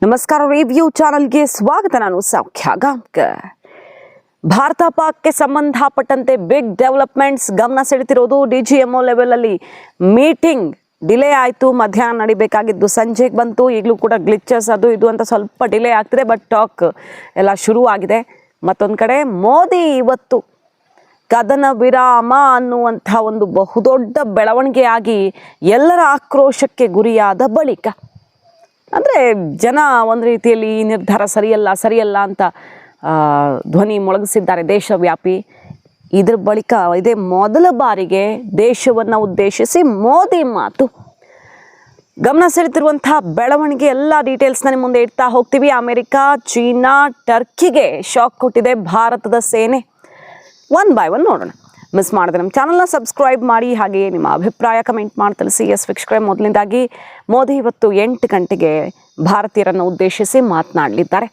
ನಮಸ್ಕಾರ, ರಿವ್ಯೂ ಚಾನಲ್ಗೆ ಸ್ವಾಗತ. ನಾನು ಸೌಖ್ಯ ಗಾಂವ್ಕರ್. ಭಾರತ ಪಾಕ್ಗೆ ಸಂಬಂಧಪಟ್ಟಂತೆ ಬಿಗ್ ಡೆವಲಪ್ಮೆಂಟ್ಸ್ ಗಮನ ಸೆಳೆತಿರೋದು. DGMO ಲೆವೆಲಲ್ಲಿ ಮೀಟಿಂಗ್ ಡಿಲೇ ಆಯಿತು. ಮಧ್ಯಾಹ್ನ ನಡಿಬೇಕಾಗಿದ್ದು ಸಂಜೆಗೆ ಬಂತು. ಈಗಲೂ ಕೂಡ ಗ್ಲಿಚಸ್ ಅದು ಇದು ಅಂತ ಸ್ವಲ್ಪ ಡಿಲೇ ಆಗ್ತಿದೆ. ಬಟ್ ಟಾಕ್ ಎಲ್ಲ ಶುರುವಾಗಿದೆ. ಮತ್ತೊಂದು ಕಡೆ ಮೋದಿ ಇವತ್ತು ಕದನ ವಿರಾಮ ಅನ್ನುವಂಥ ಒಂದು ಬಹುದೊಡ್ಡ ಬೆಳವಣಿಗೆಯಾಗಿ ಎಲ್ಲರ ಆಕ್ರೋಶಕ್ಕೆ ಗುರಿಯಾದ ಬಳಿಕ, ಅಂದರೆ ಜನ ಒಂದು ರೀತಿಯಲ್ಲಿ ಈ ನಿರ್ಧಾರ ಸರಿಯಲ್ಲ ಅಂತ ಧ್ವನಿ ಮೊಳಗಿಸಿದ್ದಾರೆ ದೇಶವ್ಯಾಪಿ. ಇದ್ರ ಬಳಿಕ ಇದೇ ಮೊದಲ ಬಾರಿಗೆ ದೇಶವನ್ನು ಉದ್ದೇಶಿಸಿ ಮೋದಿ ಮಾತು. ಗಮನ ಸೆಳೆತಿರುವಂಥ ಬೆಳವಣಿಗೆ ಎಲ್ಲ ಡೀಟೇಲ್ಸ್ನ ನಿಮ್ಮ ಮುಂದೆ ಇಡ್ತಾ ಹೋಗ್ತೀವಿ. ಅಮೆರಿಕ, ಚೀನಾ, ಟರ್ಕಿಗೆ ಶಾಕ್ ಕೊಟ್ಟಿದೆ ಭಾರತದ ಸೇನೆ. ಒನ್ ಬೈ ಒನ್ ನೋಡೋಣ. ಮಿಸ್ ಮಾಡಿದೆ ನಮ್ಮ ಚಾನಲ್ನ ಸಬ್ಸ್ಕ್ರೈಬ್ ಮಾಡಿ, ಹಾಗೆಯೇ ನಿಮ್ಮ ಅಭಿಪ್ರಾಯ ಕಮೆಂಟ್ ಮಾಡಿ ತಿಳಿಸಿ. ವೀಕ್ಷಕರೇ, ಮೊದಲನೇದಾಗಿ ಮೋದಿ ಇವತ್ತು 8 ಗಂಟೆಗೆ ಭಾರತೀಯರನ್ನು ಉದ್ದೇಶಿಸಿ ಮಾತನಾಡಲಿದ್ದಾರೆ.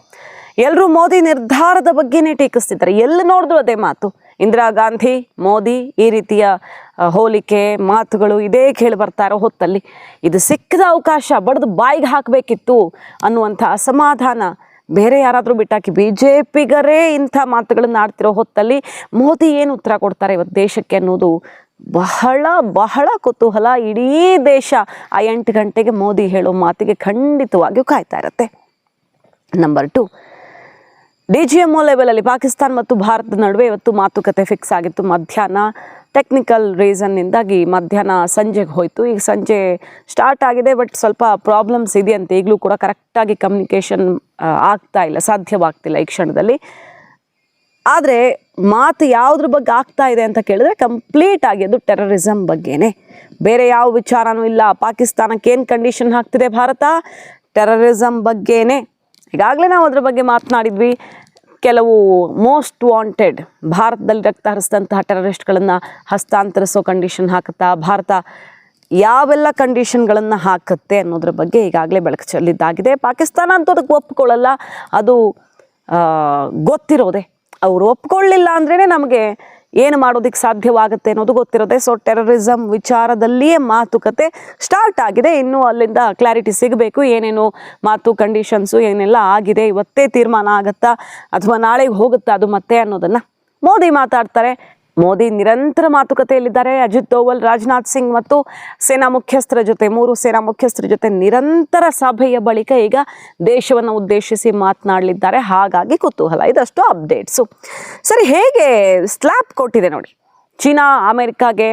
ಎಲ್ಲರೂ ಮೋದಿ ನಿರ್ಧಾರದ ಬಗ್ಗೆನೇ ಟೀಕಿಸ್ತಿದ್ದಾರೆ. ಎಲ್ಲಿ ನೋಡಿದ್ರು ಅದೇ ಮಾತು. ಇಂದಿರಾ ಗಾಂಧಿ, ಮೋದಿ ಈ ರೀತಿಯ ಹೋಲಿಕೆ ಮಾತುಗಳು ಇದೇ ಕೇಳಿ ಬರ್ತಾ ಇರೋ ಹೊತ್ತಲ್ಲಿ ಇದು ಸಿಕ್ಕದ ಅವಕಾಶ ಬಡ್ದು ಬಾಯಿಗೆ ಹಾಕಬೇಕಿತ್ತು ಅನ್ನುವಂಥ ಅಸಮಾಧಾನ ಬೇರೆ ಯಾರಾದರೂ ಬಿಟ್ಟಾಕಿ BJPಗರೇ ಇಂಥ ಮಾತುಗಳನ್ನು ಆಡ್ತಿರೋ ಹೊತ್ತಲ್ಲಿ ಮೋದಿ ಏನು ಉತ್ತರ ಕೊಡ್ತಾರೆ ಇವತ್ತು ದೇಶಕ್ಕೆ ಅನ್ನೋದು ಬಹಳ ಬಹಳ ಕುತೂಹಲ. ಇಡೀ ದೇಶ ಆ 8 ಗಂಟೆಗೆ ಮೋದಿ ಹೇಳೋ ಮಾತಿಗೆ ಖಂಡಿತವಾಗಿಯೂ ಕಾಯ್ತಾ ಇರುತ್ತೆ. ನಂಬರ್ 2, DGMO ಲೆವೆಲಲ್ಲಿ ಪಾಕಿಸ್ತಾನ ಮತ್ತು ಭಾರತದ ನಡುವೆ ಇವತ್ತು ಮಾತುಕತೆ ಫಿಕ್ಸ್ ಆಗಿತ್ತು. ಮಧ್ಯಾಹ್ನ ಟೆಕ್ನಿಕಲ್ ರೀಸನ್ನಿಂದಾಗಿ ಮಧ್ಯಾಹ್ನ ಸಂಜೆಗೆ ಹೋಯಿತು. ಈಗ ಸಂಜೆ ಸ್ಟಾರ್ಟ್ ಆಗಿದೆ, ಬಟ್ ಸ್ವಲ್ಪ ಪ್ರಾಬ್ಲಮ್ಸ್ ಇದೆಯಂತೆ. ಈಗಲೂ ಕೂಡ ಕರೆಕ್ಟಾಗಿ ಕಮ್ಯುನಿಕೇಷನ್ ಆಗ್ತಾ ಇಲ್ಲ, ಸಾಧ್ಯವಾಗ್ತಿಲ್ಲ ಈ ಕ್ಷಣದಲ್ಲಿ. ಆದರೆ ಮಾತು ಯಾವುದ್ರ ಬಗ್ಗೆ ಆಗ್ತಾ ಇದೆ ಅಂತ ಕೇಳಿದ್ರೆ ಕಂಪ್ಲೀಟ್ ಆಗಿ ಅದು ಟೆರರಿಸಮ್ ಬಗ್ಗೆನೇ, ಬೇರೆ ಯಾವ ವಿಚಾರನೂ ಇಲ್ಲ. ಪಾಕಿಸ್ತಾನಕ್ಕೆ ಏನು ಕಂಡೀಷನ್ ಹಾಕ್ತಿದೆ ಭಾರತ? ಟೆರರಿಸಮ್ ಬಗ್ಗೆನೇ. ಈಗಾಗಲೇ ನಾವು ಅದ್ರ ಬಗ್ಗೆ ಮಾತನಾಡಿದ್ವಿ. ಕೆಲವು ಮೋಸ್ಟ್ ವಾಂಟೆಡ್ ಭಾರತದಲ್ಲಿ ರಕ್ತ ಹರಿಸಿದಂತಹ ಟೆರರಿಸ್ಟ್ಗಳನ್ನು ಹಸ್ತಾಂತರಿಸೋ ಕಂಡೀಷನ್ ಹಾಕುತ್ತಾ ಭಾರತ ಯಾವೆಲ್ಲ ಕಂಡೀಷನ್ಗಳನ್ನು ಹಾಕುತ್ತೆ ಅನ್ನೋದ್ರ ಬಗ್ಗೆ ಈಗಾಗಲೇ ಬೆಳಕು ಚೆಲ್ಲಿದ್ದಾಗಿದೆ. ಪಾಕಿಸ್ತಾನ ಅಂತೂ ಅದಕ್ಕೆ ಒಪ್ಕೊಳ್ಳಲ್ಲ, ಅದು ಗೊತ್ತಿರೋದೆ. ಅವರು ಒಪ್ಕೊಳ್ಳಿಲ್ಲ ಅಂದ್ರೇ ನಮಗೆ ಏನು ಮಾಡೋದಕ್ಕೆ ಸಾಧ್ಯವಾಗುತ್ತೆ ಅನ್ನೋದು ಗೊತ್ತಿರೋದೆ. ಸೊ ಟೆರರಿಸಮ್ ವಿಚಾರದಲ್ಲಿಯೇ ಮಾತುಕತೆ ಸ್ಟಾರ್ಟ್ ಆಗಿದೆ. ಇನ್ನೂ ಅಲ್ಲಿಂದ ಕ್ಲಾರಿಟಿ ಸಿಗಬೇಕು. ಏನೇನು ಮಾತು ಕಂಡೀಷನ್ಸು ಏನೆಲ್ಲ ಆಗಿದೆ, ಇವತ್ತೇ ತೀರ್ಮಾನ ಆಗುತ್ತಾ ಅಥವಾ ನಾಳೆಗೆ ಹೋಗುತ್ತಾ ಅದು ಮತ್ತೆ ಅನ್ನೋದನ್ನು ಮೋದಿ ಮಾತಾಡ್ತಾರೆ. ಮೋದಿ ನಿರಂತರ ಮಾತುಕತೆಯಲ್ಲಿದ್ದಾರೆ. ಅಜಿತ್ ದೋವಲ್, ರಾಜನಾಥ್ ಸಿಂಗ್ ಮತ್ತು ಸೇನಾ ಮುಖ್ಯಸ್ಥರ ಜೊತೆ 3 ಸೇನಾ ಮುಖ್ಯಸ್ಥರ ಜೊತೆ ನಿರಂತರ ಸಭೆಯ ಬಳಿಕ ಈಗ ದೇಶವನ್ನು ಉದ್ದೇಶಿಸಿ ಮಾತನಾಡಲಿದ್ದಾರೆ. ಹಾಗಾಗಿ ಕುತೂಹಲ. ಇದಷ್ಟು ಅಪ್ಡೇಟ್ಸು. ಸರಿ, ಹೇಗೆ ಸ್ಲ್ಯಾಪ್ ಕೊಟ್ಟಿದೆ ನೋಡಿ ಚೀನಾ ಅಮೆರಿಕಾಗೆ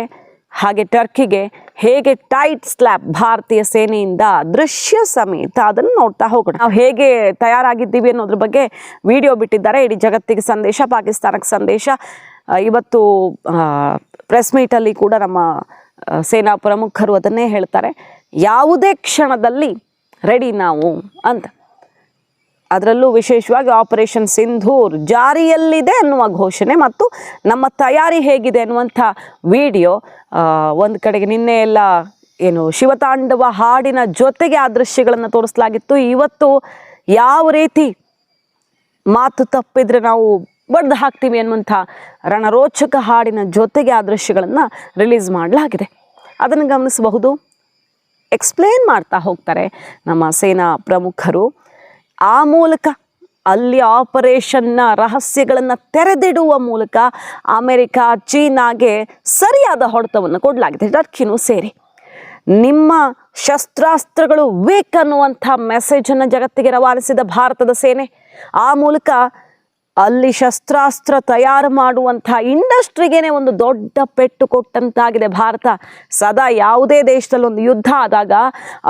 ಹಾಗೆ ಟರ್ಕಿಗೆ, ಹೇಗೆ ಟೈಟ್ ಸ್ಲ್ಯಾಪ್ ಭಾರತೀಯ ಸೇನೆಯಿಂದ ದೃಶ್ಯ ಸಮೇತ ಅದನ್ನು ನೋಡ್ತಾ ಹೋಗೋಣ. ನಾವು ಹೇಗೆ ತಯಾರಾಗಿದ್ದೀವಿ ಅನ್ನೋದ್ರ ಬಗ್ಗೆ ವಿಡಿಯೋ ಬಿಟ್ಟಿದ್ದಾರೆ. ಇಡೀ ಜಗತ್ತಿಗೆ ಸಂದೇಶ, ಪಾಕಿಸ್ತಾನಕ್ಕೆ ಸಂದೇಶ. ಇವತ್ತು ಪ್ರೆಸ್ ಮೀಟಲ್ಲಿ ಕೂಡ ನಮ್ಮ ಸೇನಾ ಪ್ರಮುಖರು ಅದನ್ನೇ ಹೇಳ್ತಾರೆ, ಯಾವುದೇ ಕ್ಷಣದಲ್ಲಿ ರೆಡಿ ನಾವು ಅಂತ. ಅದರಲ್ಲೂ ವಿಶೇಷವಾಗಿ ಆಪರೇಷನ್ ಸಿಂಧೂರ್ ಜಾರಿಯಲ್ಲಿದೆ ಅನ್ನುವ ಘೋಷಣೆ ಮತ್ತು ನಮ್ಮ ತಯಾರಿ ಹೇಗಿದೆ ಅನ್ನುವಂಥ ವಿಡಿಯೋ. ಒಂದು ಕಡೆಗೆ ನಿನ್ನೆ ಎಲ್ಲ ಏನು ಶಿವತಾಂಡವ ಹಾಡಿನ ಜೊತೆಗೆ ಆ ದೃಶ್ಯಗಳನ್ನು ತೋರಿಸಲಾಗಿತ್ತು. ಇವತ್ತು ಯಾವ ರೀತಿ ಮಾತು ತಪ್ಪಿದ್ರೆ ನಾವು ಬಡ್ದು ಹಾಕ್ತೀವಿ ಅನ್ನುವಂಥ ರಣರೋಚಕ ಹಾಡಿನ ಜೊತೆಗೆ ಆ ದೃಶ್ಯಗಳನ್ನು ರಿಲೀಸ್ ಮಾಡಲಾಗಿದೆ. ಅದನ್ನು ಗಮನಿಸಬಹುದು. ಎಕ್ಸ್ಪ್ಲೇನ್ ಮಾಡ್ತಾ ಹೋಗ್ತಾರೆ ನಮ್ಮ ಸೇನಾ ಪ್ರಮುಖರು. ಆ ಮೂಲಕ ಅಲ್ಲಿ ಆಪರೇಷನ್ನ ರಹಸ್ಯಗಳನ್ನು ತೆರೆದಿಡುವ ಮೂಲಕ ಅಮೆರಿಕ, ಚೀನಾಗೆ ಸರಿಯಾದ ಹೊಡೆತವನ್ನು ಕೊಡಲಾಗಿದೆ, ಟರ್ಕಿನೂ ಸೇರಿ. ನಿಮ್ಮ ಶಸ್ತ್ರಾಸ್ತ್ರಗಳು ವೀಕ್ ಅನ್ನುವಂಥ ಮೆಸೇಜನ್ನು ಜಗತ್ತಿಗೆ ರವಾನಿಸಿದ ಭಾರತದ ಸೇನೆ, ಆ ಮೂಲಕ ಅಲ್ಲಿ ಶಸ್ತ್ರಾಸ್ತ್ರ ತಯಾರು ಮಾಡುವಂಥ ಇಂಡಸ್ಟ್ರಿಗೇನೆ ಒಂದು ದೊಡ್ಡ ಪೆಟ್ಟು ಕೊಟ್ಟಂತಾಗಿದೆ ಭಾರತ. ಸದಾ ಯಾವುದೇ ದೇಶದಲ್ಲಿ ಒಂದು ಯುದ್ಧ ಆದಾಗ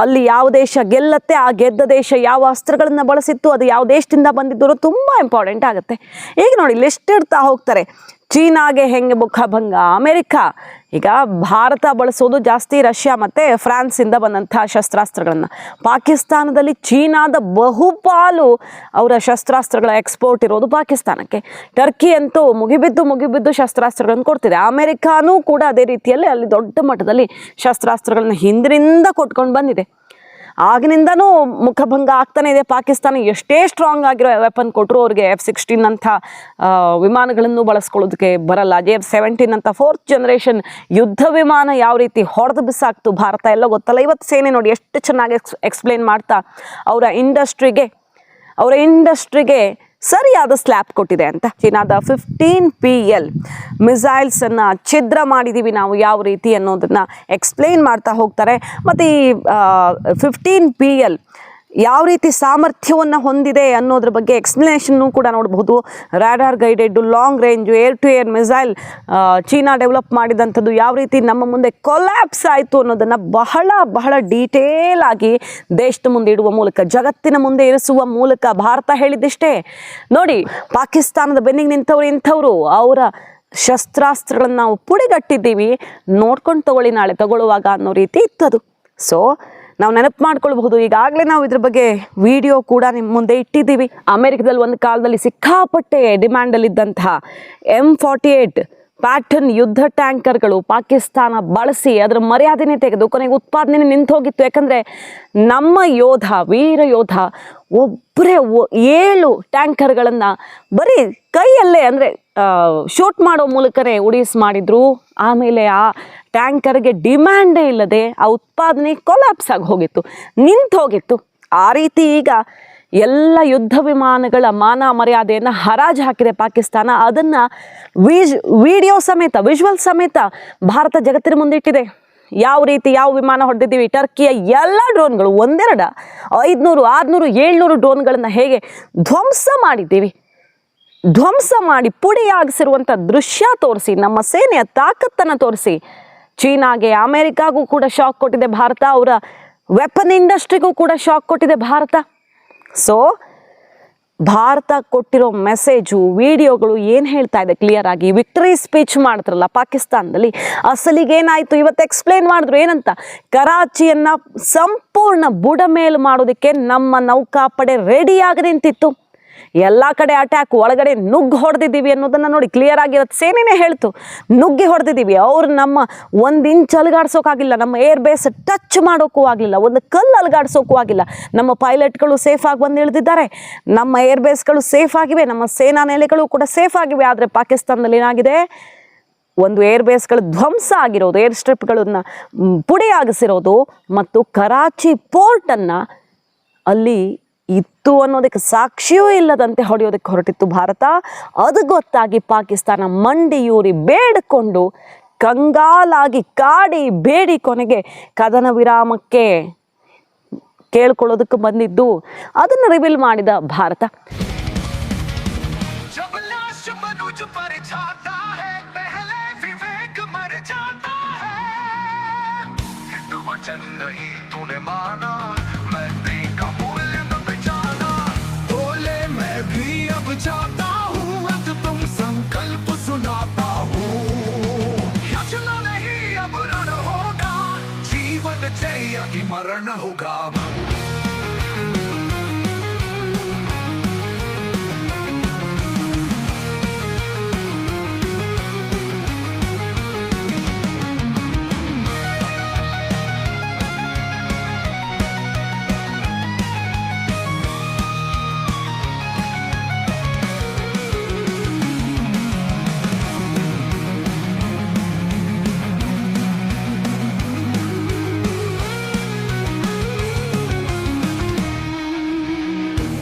ಅಲ್ಲಿ ಯಾವ ದೇಶ ಗೆಲ್ಲತ್ತೆ, ಆ ಗೆದ್ದ ದೇಶ ಯಾವ ಅಸ್ತ್ರಗಳನ್ನು ಬಳಸಿತ್ತು, ಅದು ಯಾವ ದೇಶದಿಂದ ಬಂದಿದ್ದು ತುಂಬ ಇಂಪಾರ್ಟೆಂಟ್ ಆಗುತ್ತೆ. ಈಗ ನೋಡಿ, ಲಿಸ್ಟ್ ಇಡ್ತಾ ಹೋಗ್ತಾರೆ. ಚೀನಾಗೆ ಹೆಂಗೆ ಮುಖಭಂಗ, ಅಮೆರಿಕ. ಈಗ ಭಾರತ ಬಳಸೋದು ಜಾಸ್ತಿ ರಷ್ಯಾ ಮತ್ತು ಫ್ರಾನ್ಸಿಂದ ಬಂದಂಥ ಶಸ್ತ್ರಾಸ್ತ್ರಗಳನ್ನು. ಪಾಕಿಸ್ತಾನದಲ್ಲಿ ಚೀನಾದ ಬಹುಪಾಲು ಅವರ ಶಸ್ತ್ರಾಸ್ತ್ರಗಳ ಎಕ್ಸ್ಪೋರ್ಟ್ ಇರೋದು ಪಾಕಿಸ್ತಾನಕ್ಕೆ. ಟರ್ಕಿ ಅಂತೂ ಮುಗಿಬಿದ್ದು ಶಸ್ತ್ರಾಸ್ತ್ರಗಳನ್ನು ಕೊಡ್ತಿದೆ. ಅಮೆರಿಕಾನೂ ಕೂಡ ಅದೇ ರೀತಿಯಲ್ಲಿ ಅಲ್ಲಿ ದೊಡ್ಡ ಮಟ್ಟದಲ್ಲಿ ಶಸ್ತ್ರಾಸ್ತ್ರಗಳನ್ನ ಹಿಂದಿನಿಂದ ಕೊಟ್ಕೊಂಡು ಬಂದಿದೆ. ಆಗಿನಿಂದನೂ ಮುಖಭಂಗ ಆಗ್ತಾನೆ ಇದೆ. ಪಾಕಿಸ್ತಾನ ಎಷ್ಟೇ ಸ್ಟ್ರಾಂಗ್ ಆಗಿರೋ ವೆಪನ್ ಕೊಟ್ಟರು ಅವ್ರಿಗೆ F-16 ಅಂತ ವಿಮಾನಗಳನ್ನು ಬಳಸ್ಕೊಳ್ಳೋದಕ್ಕೆ ಬರಲ್ಲ. F-17 ಅಂತ 4th ಜನರೇಷನ್ ಯುದ್ಧ ವಿಮಾನ ಯಾವ ರೀತಿ ಹೊಡೆದು ಬಿಸಾಕ್ತು ಭಾರತ ಎಲ್ಲ ಗೊತ್ತಲ್ಲ. ಇವತ್ತು ಸೇನೆ ನೋಡಿ ಎಷ್ಟು ಚೆನ್ನಾಗಿ ಎಕ್ಸ್ಪ್ಲೇನ್ ಮಾಡ್ತಾ ಅವರ ಇಂಡಸ್ಟ್ರಿಗೆ ಸರಿಯಾದ ಸ್ಲ್ಯಾಪ್ ಕೊಟ್ಟಿದೆ ಅಂತ. ಚೀನಾದ 15PL ಮಿಸೈಲ್ಸನ್ನು ಛಿದ್ರ ಮಾಡಿದ್ದೀವಿ ನಾವು ಯಾವ ರೀತಿ ಅನ್ನೋದನ್ನು ಎಕ್ಸ್ಪ್ಲೇನ್ ಮಾಡ್ತಾ ಹೋಗ್ತಾರೆ. ಮತ್ತು ಈ 15PL ಯಾವ ರೀತಿ ಸಾಮರ್ಥ್ಯವನ್ನು ಹೊಂದಿದೆ ಅನ್ನೋದ್ರ ಬಗ್ಗೆ ಎಕ್ಸ್ಪ್ಲನೇಷನ್ನು ಕೂಡ ನೋಡಬಹುದು. Radar guided long range air to air missile China develop ಮಾಡಿದಂಥದ್ದು ಯಾವ ರೀತಿ ನಮ್ಮ ಮುಂದೆ ಕೊಲ್ಯಾಪ್ಸ್ ಆಯಿತು ಅನ್ನೋದನ್ನು ಬಹಳ ಡೀಟೇಲ್ ಆಗಿ ದೇಶದ ಮುಂದೆ ಇಡುವ ಮೂಲಕ, ಜಗತ್ತಿನ ಮುಂದೆ ಇರಿಸುವ ಮೂಲಕ ಭಾರತ ಹೇಳಿದ್ದಿಷ್ಟೇ. ನೋಡಿ, ಪಾಕಿಸ್ತಾನದ ಬೆನ್ನಿಗೆ ನಿಂತವರು ಇಂಥವರು, ಅವರ ಶಸ್ತ್ರಾಸ್ತ್ರಗಳನ್ನು ನಾವು ಪುಡಿಗಟ್ಟಿದ್ದೀವಿ, ನೋಡ್ಕೊಂಡು ತಗೊಳ್ಳಿ ನಾಳೆ ತಗೊಳ್ಳುವಾಗ ಅನ್ನೋ ರೀತಿ ಇತ್ತದು. ಸೊ ನಾವು ನೆನಪು ಮಾಡ್ಕೊಳ್ಬಹುದು. ಈಗಾಗಲೇ ನಾವು ಇದ್ರ ಬಗ್ಗೆ ವಿಡಿಯೋ ಕೂಡ ನಿಮ್ಮ ಮುಂದೆ ಇಟ್ಟಿದ್ದೀವಿ. ಅಮೆರಿಕದಲ್ಲಿ ಒಂದು ಕಾಲದಲ್ಲಿ ಸಿಕ್ಕಾಪಟ್ಟೆ ಡಿಮ್ಯಾಂಡಲ್ಲಿದ್ದಂತಹ M48 ಪ್ಯಾಟರ್ನ್ ಯುದ್ಧ ಟ್ಯಾಂಕರ್ಗಳು ಪಾಕಿಸ್ತಾನ ಬಳಸಿ ಅದರ ಮರ್ಯಾದೆನೇ ತೆಗೆದು ಕೊನೆಗೆ ಉತ್ಪಾದನೆ ನಿಂತು ಹೋಗಿತ್ತು. ಯಾಕಂದರೆ ನಮ್ಮ ವೀರ ಯೋಧ ಒಬ್ಬರೇ 7 ಟ್ಯಾಂಕರ್ಗಳನ್ನು ಬರೀ ಕೈಯಲ್ಲೇ ಅಂದರೆ ಶೂಟ್ ಮಾಡೋ ಮೂಲಕನೇ ಉಡೀಸ್ ಮಾಡಿದ್ರು. ಆಮೇಲೆ ಆ ಟ್ಯಾಂಕರ್ಗೆ ಡಿಮ್ಯಾಂಡೇ ಇಲ್ಲದೆ ಆ ಉತ್ಪಾದನೆ ಕೊಲ್ಯಾಪ್ಸ್ ಆಗಿ ಹೋಗಿತ್ತು, ನಿಂತು ಹೋಗಿತ್ತು. ಆ ರೀತಿ ಈಗ ಎಲ್ಲ ಯುದ್ಧ ವಿಮಾನಗಳ ಮಾನ ಮರ್ಯಾದೆಯನ್ನು ಹರಾಜು ಹಾಕಿದೆ ಪಾಕಿಸ್ತಾನ. ಅದನ್ನು ವಿಡಿಯೋ ಸಮೇತ, ವಿಜುವಲ್ ಸಮೇತ ಭಾರತ ಜಗತ್ತಿನ ಮುಂದಿಟ್ಟಿದೆ. ಯಾವ ರೀತಿ ಯಾವ ವಿಮಾನ ಹೊಡೆದಿದ್ದೀವಿ, ಟರ್ಕಿಯ ಎಲ್ಲ ಡ್ರೋನ್ಗಳು 1, 2, 500, 600, 700 ಡ್ರೋನ್ಗಳನ್ನು ಹೇಗೆ ಧ್ವಂಸ ಮಾಡಿ ಪುಡಿಯಾಗಿಸಿರುವಂಥ ದೃಶ್ಯ ತೋರಿಸಿ, ನಮ್ಮ ಸೇನೆಯ ತಾಕತ್ತನ್ನು ತೋರಿಸಿ ಚೀನಾಗೆ, ಅಮೆರಿಕಾಗೂ ಕೂಡ ಶಾಕ್ ಕೊಟ್ಟಿದೆ ಭಾರತ. ಅವರ ವೆಪನ್ ಇಂಡಸ್ಟ್ರಿಗೂ ಕೂಡ ಶಾಕ್ ಕೊಟ್ಟಿದೆ ಭಾರತ. ಸೊ ಭಾರತ ಕೊಟ್ಟಿರೋ ಮೆಸೇಜು, ವಿಡಿಯೋಗಳು ಏನು ಹೇಳ್ತಾ ಇದೆ ಕ್ಲಿಯರ್ ಆಗಿ. ವಿಕ್ಟರಿ ಸ್ಪೀಚ್ ಮಾಡ್ತಾರಲ್ಲ ಪಾಕಿಸ್ತಾನದಲ್ಲಿ, ಅಸಲಿಗೇನಾಯಿತು ಇವತ್ತು ಎಕ್ಸ್ಪ್ಲೇನ್ ಮಾಡಿದ್ರು. ಏನಂತ, ಕರಾಚಿಯನ್ನು ಸಂಪೂರ್ಣ ಬುಡಮೇಲು ಮಾಡೋದಕ್ಕೆ ನಮ್ಮ ನೌಕಾಪಡೆ ರೆಡಿಯಾಗಿ ನಿಂತಿತ್ತು. ಎಲ್ಲ ಕಡೆ ಅಟ್ಯಾಕ್, ಒಳಗಡೆ ನುಗ್ಗಿ ಹೊಡೆದಿದ್ದೀವಿ ಅನ್ನೋದನ್ನು ನೋಡಿ ಕ್ಲಿಯರ್ ಆಗಿರುತ್ತೆ. ಸೇನೆನೇ ಹೇಳ್ತು, ನುಗ್ಗಿ ಹೊಡೆದಿದ್ದೀವಿ. ಅವ್ರು ನಮ್ಮ 1 ಇಂಚ್ ಅಲುಗಾಡ್ಸೋಕ್ಕಾಗಿಲ್ಲ, ನಮ್ಮ ಏರ್ ಬೇಸ್ ಟಚ್ ಮಾಡೋಕ್ಕೂ ಆಗಲಿಲ್ಲ, ಒಂದು ಕಲ್ಲು ಅಲುಗಾಡ್ಸೋಕ್ಕೂ ಆಗಿಲ್ಲ. ನಮ್ಮ ಪೈಲಟ್ಗಳು ಸೇಫಾಗಿ ಬಂದು ಇಳಿದಿದ್ದಾರೆ, ನಮ್ಮ ಏರ್ ಬೇಸ್ಗಳು ಸೇಫ್ ಆಗಿವೆ, ನಮ್ಮ ಸೇನಾ ನೆಲೆಗಳು ಕೂಡ ಸೇಫ್ ಆಗಿವೆ. ಆದರೆ ಪಾಕಿಸ್ತಾನದಲ್ಲಿ ಏನಾಗಿದೆ, ಒಂದು ಏರ್ ಬೇಸ್ಗಳು ಧ್ವಂಸ ಆಗಿರೋದು, ಏರ್ ಸ್ಟ್ರಿಪ್ಗಳನ್ನು ಪುಡಿಯಾಗಿಸಿರೋದು, ಮತ್ತು ಕರಾಚಿ ಪೋರ್ಟನ್ನು ಅಲ್ಲಿ ಇತ್ತು ಅನ್ನೋದಕ್ಕೆ ಸಾಕ್ಷಿಯೂ ಇಲ್ಲದಂತೆ ಹೊಡೆಯೋದಕ್ಕೆ ಹೊರಟಿತ್ತು ಭಾರತ. ಅದು ಗೊತ್ತಾಗಿ ಪಾಕಿಸ್ತಾನ ಮಂಡಿಯೂರಿ ಬೇಡಿಕೊಂಡು, ಕಂಗಾಲಾಗಿ ಕಾಡಿ ಬೇಡಿ ಕೊನೆಗೆ ಕದನ ವಿರಾಮಕ್ಕೆ ಕೇಳ್ಕೊಳ್ಳೋದಕ್ಕೆ ಬಂದಿದ್ದು. ಅದನ್ನು ರಿವೀಲ್ ಮಾಡಿದ ಭಾರತ. चाहता हूँ अब तुम संकल्प सुनाता हूँ, याचना नहीं अब रण होगा, जीवन जय की मरण होगा.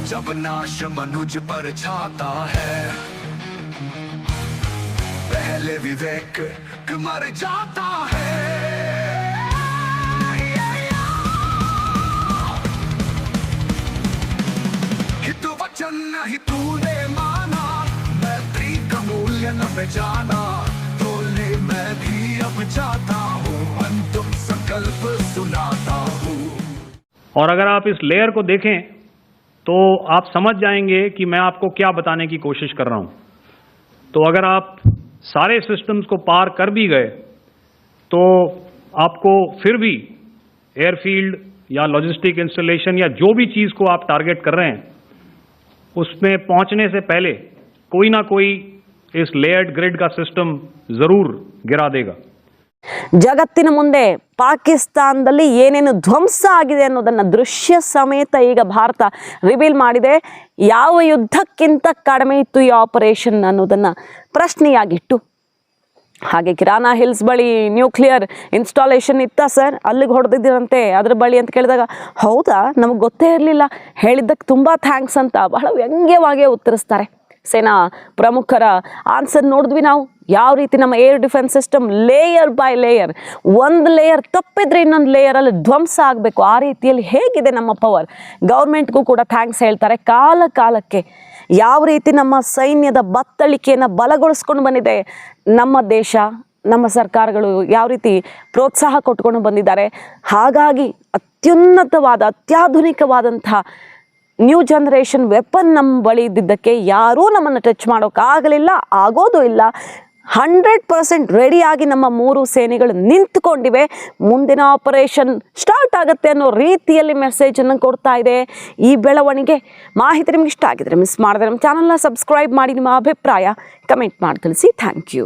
जब नाश मनुज पर छाता है, पहले विवेक मर जाता है. हित वचन नहीं तूने माना, मैत्री का मूल्य न पहचाना, तोले मैं भी अब चाहता हूँ, अंतिम संकल्प सुनाता हूँ. और अगर आप इस लेयर को देखें तो आप समझ जाएंगे कि मैं आपको क्या बताने की कोशिश कर रहा हूं. तो अगर आप सारे सिस्टम्स को पार कर भी गए तो आपको फिर भी एयरफील्ड या लॉजिस्टिक इंस्टॉलेशन या जो भी चीज़ को आप टारगेट कर रहे हैं उसमें पहुंचने से पहले कोई ना कोई इस लेयर्ड ग्रिड का सिस्टम ज़रूर गिरा देगा. ಜಗತ್ತಿನ ಮುಂದೆ ಪಾಕಿಸ್ತಾನದಲ್ಲಿ ಏನೇನು ಧ್ವಂಸ ಆಗಿದೆ ಅನ್ನೋದನ್ನು ದೃಶ್ಯ ಸಮೇತ ಈಗ ಭಾರತ ರಿವೀಲ್ ಮಾಡಿದೆ. ಯಾವ ಯುದ್ಧಕ್ಕಿಂತ ಕಡಿಮೆ ಇತ್ತು ಈ ಆಪರೇಷನ್ ಅನ್ನೋದನ್ನು ಪ್ರಶ್ನೆಯಾಗಿಟ್ಟು. ಹಾಗೆ ಕಿರಾನಾ ಹಿಲ್ಸ್ ಬಳಿ ನ್ಯೂಕ್ಲಿಯರ್ ಇನ್ಸ್ಟಾಲೇಷನ್ ಇತ್ತಾ ಸರ್, ಅಲ್ಲಿಗೆ ಹೊಡೆದಿದ್ದೀರಂತೆ ಅದ್ರ ಬಳಿ ಅಂತ ಕೇಳಿದಾಗ, ಹೌದಾ ನಮಗೆ ಗೊತ್ತೇ ಇರಲಿಲ್ಲ, ಹೇಳಿದ್ದಕ್ಕೆ ತುಂಬ ಥ್ಯಾಂಕ್ಸ್ ಅಂತ ಬಹಳ ವ್ಯಂಗ್ಯವಾಗೇ ಉತ್ತರಿಸ್ತಾರೆ. ಸೇನಾ ಪ್ರಮುಖರ ಆನ್ಸರ್ ನೋಡಿದ್ವಿ ನಾವು. ಯಾವ ರೀತಿ ನಮ್ಮ air defence system layer by layer, ಒಂದು ಲೇಯರ್ ತಪ್ಪಿದ್ರೆ ಇನ್ನೊಂದು ಲೇಯರಲ್ಲಿ ಧ್ವಂಸ ಆಗಬೇಕು, ಆ ರೀತಿಯಲ್ಲಿ ಹೇಗಿದೆ ನಮ್ಮ ಪವರ್. ಗೌರ್ಮೆಂಟ್ಗೂ ಕೂಡ ಥ್ಯಾಂಕ್ಸ್ ಹೇಳ್ತಾರೆ. ಕಾಲ ಕಾಲಕ್ಕೆ ಯಾವ ರೀತಿ ನಮ್ಮ ಸೈನ್ಯದ ಬತ್ತಳಿಕೆಯನ್ನು ಬಲಗೊಳಿಸ್ಕೊಂಡು ಬಂದಿದೆ ನಮ್ಮ ದೇಶ, ನಮ್ಮ ಸರ್ಕಾರಗಳು ಯಾವ ರೀತಿ ಪ್ರೋತ್ಸಾಹ ಕೊಟ್ಕೊಂಡು ಬಂದಿದ್ದಾರೆ. ಹಾಗಾಗಿ ಅತ್ಯುನ್ನತವಾದ ಅತ್ಯಾಧುನಿಕವಾದಂಥ ನ್ಯೂ ಜನ್ರೇಷನ್ ವೆಪನ್ ನಮ್ಮ ಬಳಿ ಇದ್ದಿದ್ದಕ್ಕೆ ಯಾರೂ ನಮ್ಮನ್ನು ಟಚ್ ಮಾಡೋಕ್ಕಾಗಲಿಲ್ಲ, ಆಗೋದು ಇಲ್ಲ. 100% ರೆಡಿಯಾಗಿ ನಮ್ಮ 3 ಸೇನೆಗಳು ನಿಂತ್ಕೊಂಡಿವೆ. ಮುಂದಿನ ಆಪರೇಷನ್ ಸ್ಟಾರ್ಟ್ ಆಗುತ್ತೆ ಅನ್ನೋ ರೀತಿಯಲ್ಲಿ ಮೆಸೇಜನ್ನು ಕೊಡ್ತಾ ಇದೆ ಈ ಬೆಳವಣಿಗೆ. ಮಾಹಿತಿ ನಿಮ್ಗೆ ಇಷ್ಟ ಆಗಿದ್ರೆ ಮಿಸ್ ಮಾಡಿದ್ರೆ ನಮ್ಮ ಚಾನಲ್ನ ಸಬ್ಸ್ಕ್ರೈಬ್ ಮಾಡಿ, ನಿಮ್ಮ ಅಭಿಪ್ರಾಯ ಕಮೆಂಟ್ ಮಾಡಿ ತಿಳಿಸಿ. Thank you.